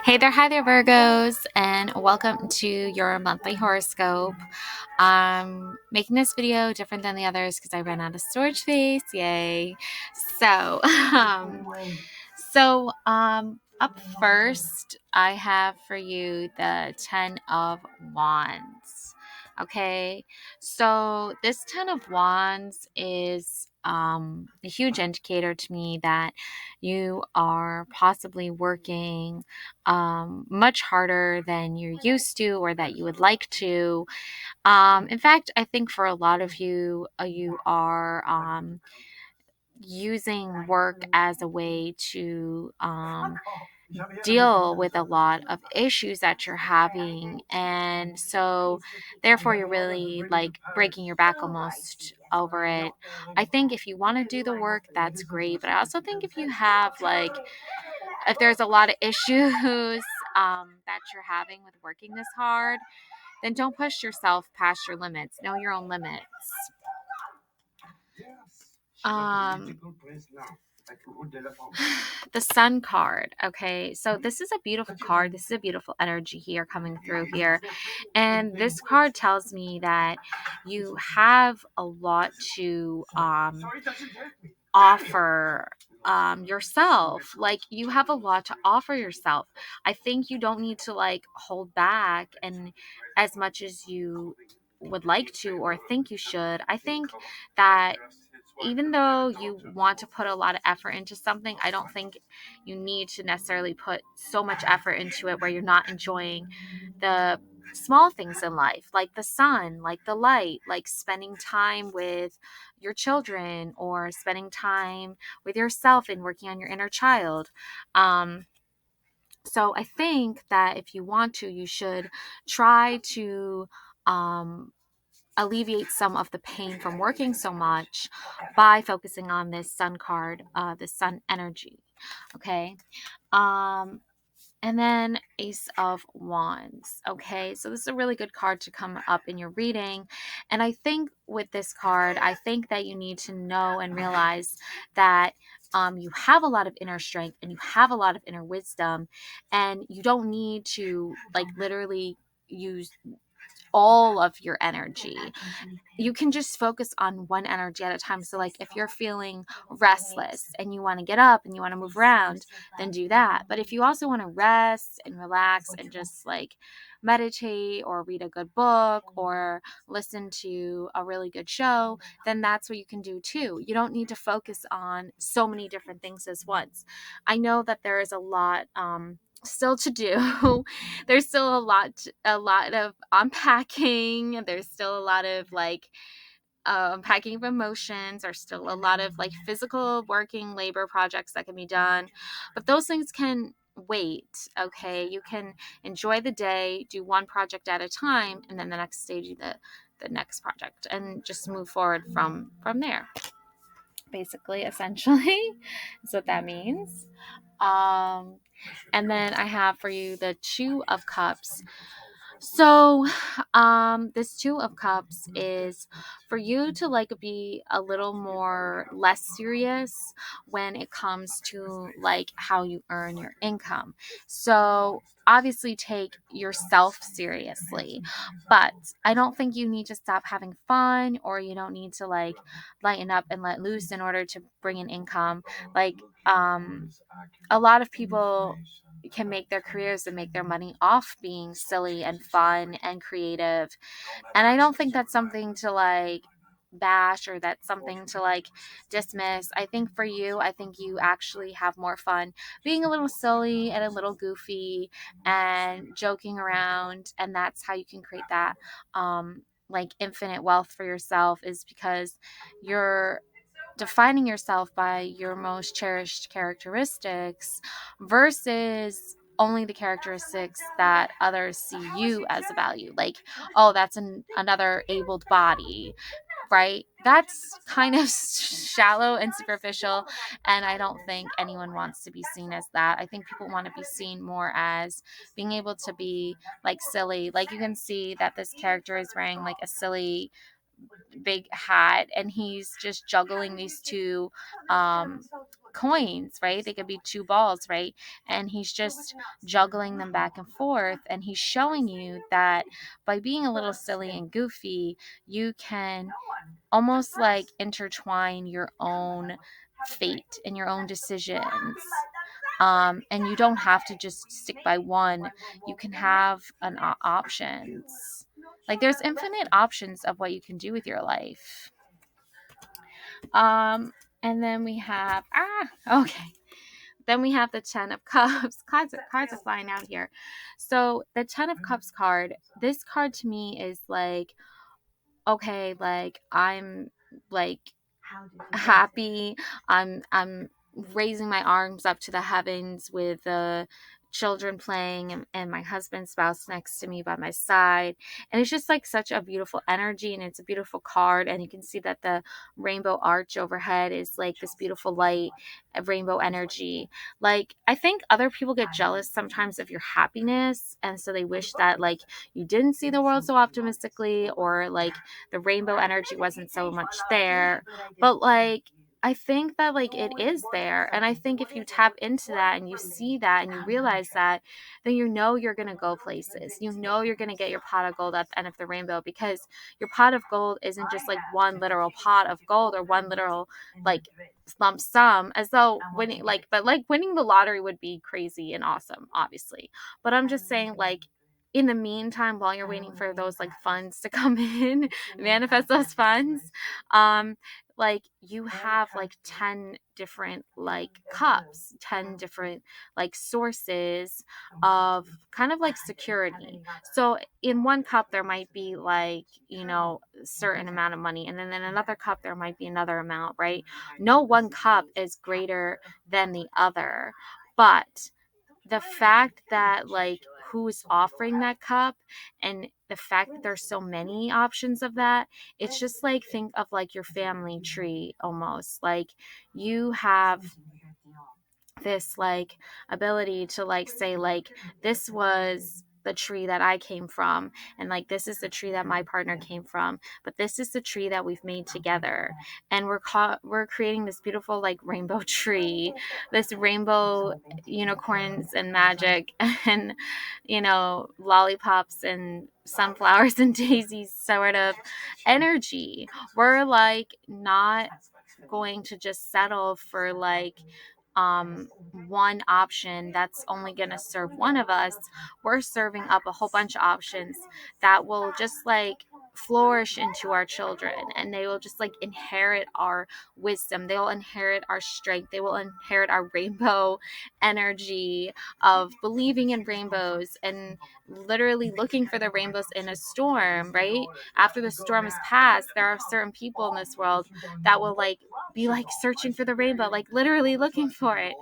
Hi there, Virgos, and welcome to your monthly horoscope. I'm making this video different than the others because I ran out of storage space. Yay! So, up first, I have for you the Ten of Wands. Okay, so this Ten of Wands is a huge indicator to me that you are possibly working much harder than you're used to or that you would like to. In fact, I think for a lot of you, you are using work as a way to deal with a lot of issues that you're having. And so, therefore, you're really like breaking your back almost over it. I think if you want to do the work, that's great. But I also think if you have if there's a lot of issues that you're having with working this hard, then don't push yourself past your limits. Know your own limits. Um, the Sun card. Okay, so this is a beautiful card. This is a beautiful energy here coming through here. And this card tells me that you have a lot to offer yourself. Like, you have a lot to offer yourself. I think you don't need to like hold back and as much as you would like to or think you should. I think that even though you want to put a lot of effort into something, I don't think you need to necessarily put so much effort into it where you're not enjoying the small things in life, like the sun, like the light, like spending time with your children or spending time with yourself and working on your inner child. So I think that if you want to, you should try to um, alleviate some of the pain from working so much by focusing on this sun card, the sun energy. Okay. Um, and then Ace of Wands. Okay, so this is a really good card to come up in your reading. And I think with this card, I think that you need to know and realize that you have a lot of inner strength and you have a lot of inner wisdom, and you don't need to like literally use all of your energy. You can just focus on one energy at a time. So like if you're feeling restless and you want to get up and you want to move around, then do that. But if you also want to rest and relax and just like meditate or read a good book or listen to a really good show, then that's what you can do too. You don't need to focus on so many different things as once. I know that there is a lot still to do. There's still a lot of unpacking. There's still a lot of like unpacking of emotions. There's still a lot of like physical working labor projects that can be done, but those things can wait. Okay, you can enjoy the day, do one project at a time, and then the next day do the next project, and just move forward from there. Basically, essentially, is what that means. Um, and then I have for you the Two of Cups. So, this Two of Cups is for you to like be a little more less serious when it comes to like how you earn your income. So, obviously take yourself seriously, but I don't think you need to stop having fun or you don't need to like lighten up and let loose in order to bring in income. Like, a lot of people can make their careers and make their money off being silly and fun and creative. And I don't think that's something to like bash or that's something to like dismiss. I think for you, I think you actually have more fun being a little silly and a little goofy and joking around. And that's how you can create that like infinite wealth for yourself, is because you're defining yourself by your most cherished characteristics versus only the characteristics that others see you as a value. Like, oh, that's another abled body, right? That's kind of shallow and superficial. And I don't think anyone wants to be seen as that. I think people want to be seen more as being able to be like silly. Like, you can see that this character is wearing like a silly big hat, and he's just juggling these two um, coins, right? They could be two balls, right? And he's just juggling them back and forth. And he's showing you that by being a little silly and goofy, you can almost like intertwine your own fate and your own decisions. And you don't have to just stick by one. You can have options. Like there's infinite options of what you can do with your life. Um, and then we have okay. Then we have the Ten of Cups. Cards are flying out here. So the Ten of Cups card. This card to me is like, okay, like I'm like happy. I'm raising my arms up to the heavens with the children playing, and my husband's spouse next to me by my side, and it's just like such a beautiful energy, and it's a beautiful card. And you can see that the rainbow arch overhead is like this beautiful light of rainbow energy. Like I think other people get jealous sometimes of your happiness, and so they wish that like you didn't see the world so optimistically, or like the rainbow energy wasn't so much there. But like I think that like it is there. And I think if you tap into that and you see that and you realize that, then you know you're going to go places. You know you're going to get your pot of gold at the end of the rainbow, because your pot of gold isn't just like one literal pot of gold or one literal like lump sum, as though winning like, but like winning the lottery would be crazy and awesome, obviously. But I'm just saying, like, in the meantime, while you're waiting for those like funds to come in, manifest those funds, um like you have like 10 different like cups, 10 different like sources of kind of like security. So in one cup there might be like, you know, a certain amount of money, and then in another cup there might be another amount, right? No one cup is greater than the other. But the fact that like who's offering that cup, and the fact that there's so many options of that, it's just like, think of like your family tree almost. Like you have this like ability to like say like, this was the tree that I came from, and like this is the tree that my partner came from, but this is the tree that we've made together. And we're creating this beautiful like rainbow tree, this rainbow unicorns and magic and lollipops and sunflowers and daisies sort of energy. We're like not going to just settle for like one option that's only going to serve one of us. We're serving up a whole bunch of options that will just like flourish into our children, and they will just like inherit our wisdom, they will inherit our strength, they will inherit our rainbow energy of believing in rainbows and literally looking for the rainbows in a storm, right? After the storm has passed, there are certain people in this world that will like be like searching for the rainbow, like literally looking for it.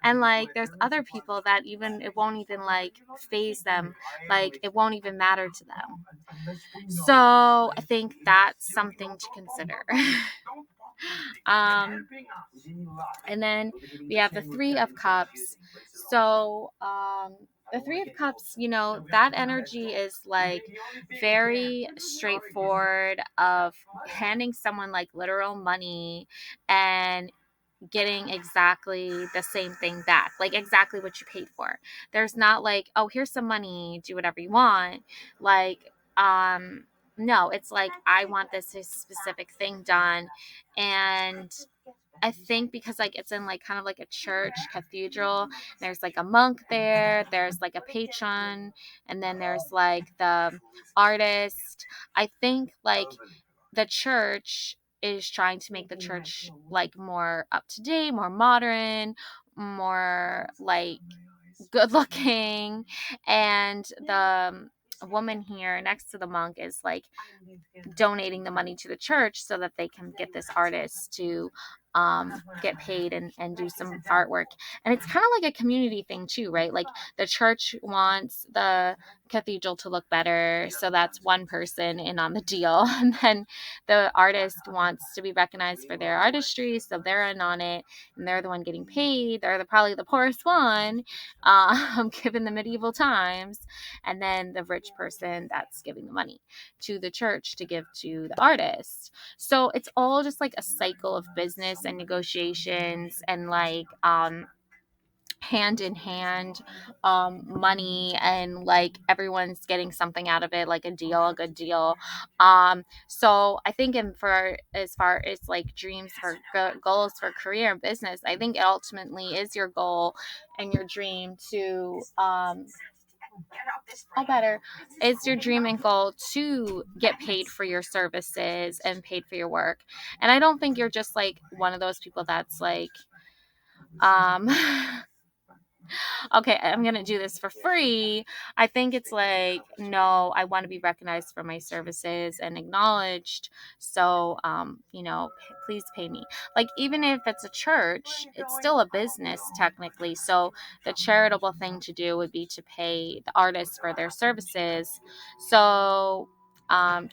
And like there's other people that even it won't even like phase them, like it won't even matter to them. So I think that's something to consider. um and then we have the Three of Cups. So the Three of Cups, that energy is like very straightforward, of handing someone like literal money and getting exactly the same thing back, like exactly what you paid for. There's not like, oh, here's some money, do whatever you want. Like, no, it's like, I want this specific thing done. And I think because like it's in like kind of like a church cathedral, there's like a monk there, there's like a patron, and then there's like the artist. I think like the church is trying to make the church like more up to date, more modern, more like good looking. And the woman here next to the monk is like donating the money to the church so that they can get this artist to get paid and do some artwork. And it's kind of like a community thing too, right? Like the church wants the cathedral to look better. So that's one person in on the deal. And then the artist wants to be recognized for their artistry, so they're in on it, and they're the one getting paid. They're probably the poorest one, given the medieval times. And then the rich person that's giving the money to the church to give to the artist. So it's all just like a cycle of business and negotiations and like hand in hand money, and like everyone's getting something out of it, like a good deal. So I think for as far as like dreams for goals for career and business, I think it ultimately is your goal and your dream to better is your dream and goal to get paid for your services and paid for your work. And I don't think you're just like one of those people that's like um okay, I'm going to do this for free. I think it's like, no, I want to be recognized for my services and acknowledged. So, please pay me. Like, even if it's a church, it's still a business technically. So, the charitable thing to do would be to pay the artists for their services. So,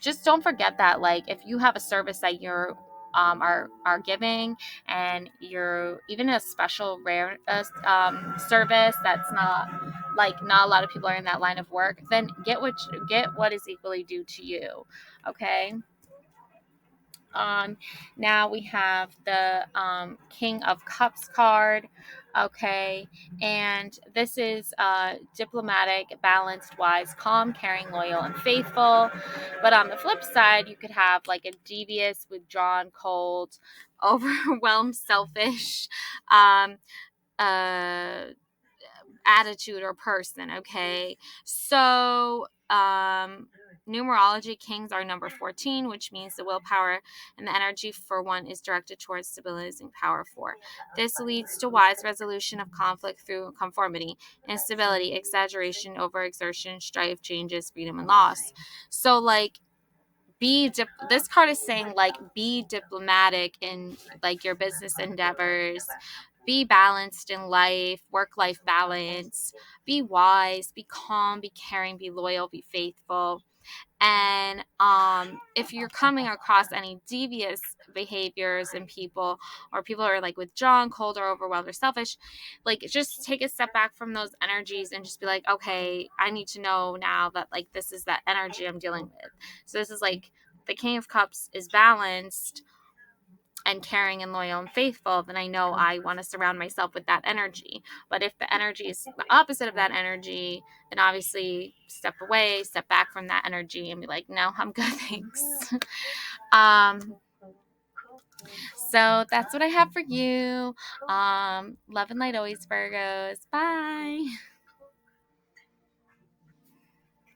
just don't forget that, like, if you have a service that you're are giving, and you're even a special rare service that's not like not a lot of people are in that line of work, then get what is equally due to you. Okay. Now we have the King of Cups card. Okay, and this is diplomatic, balanced, wise, calm, caring, loyal, and faithful. But on the flip side, you could have like a devious, withdrawn, cold, overwhelmed, selfish, um, uh, attitude or person. Okay, so numerology, kings are number 14, which means the willpower and the energy for one is directed towards stabilizing power. For this leads to wise resolution of conflict through conformity, instability, exaggeration, overexertion, strife, changes, freedom, and loss. So like this card is saying like be diplomatic in like your business endeavors, be balanced in life, work life balance, be wise, be calm, be caring, be loyal, be faithful. And if you're coming across any devious behaviors in people, or people are like withdrawn, cold, or overwhelmed, or selfish, like just take a step back from those energies and just be like, okay, I need to know now that like this is that energy I'm dealing with. So this is like the King of Cups is balanced and caring and loyal and faithful, then I know I want to surround myself with that energy. But if the energy is the opposite of that energy, then obviously step away, step back from that energy and be like, no, I'm good, thanks. um, so that's what I have for you. Love and light always, Virgos. Bye.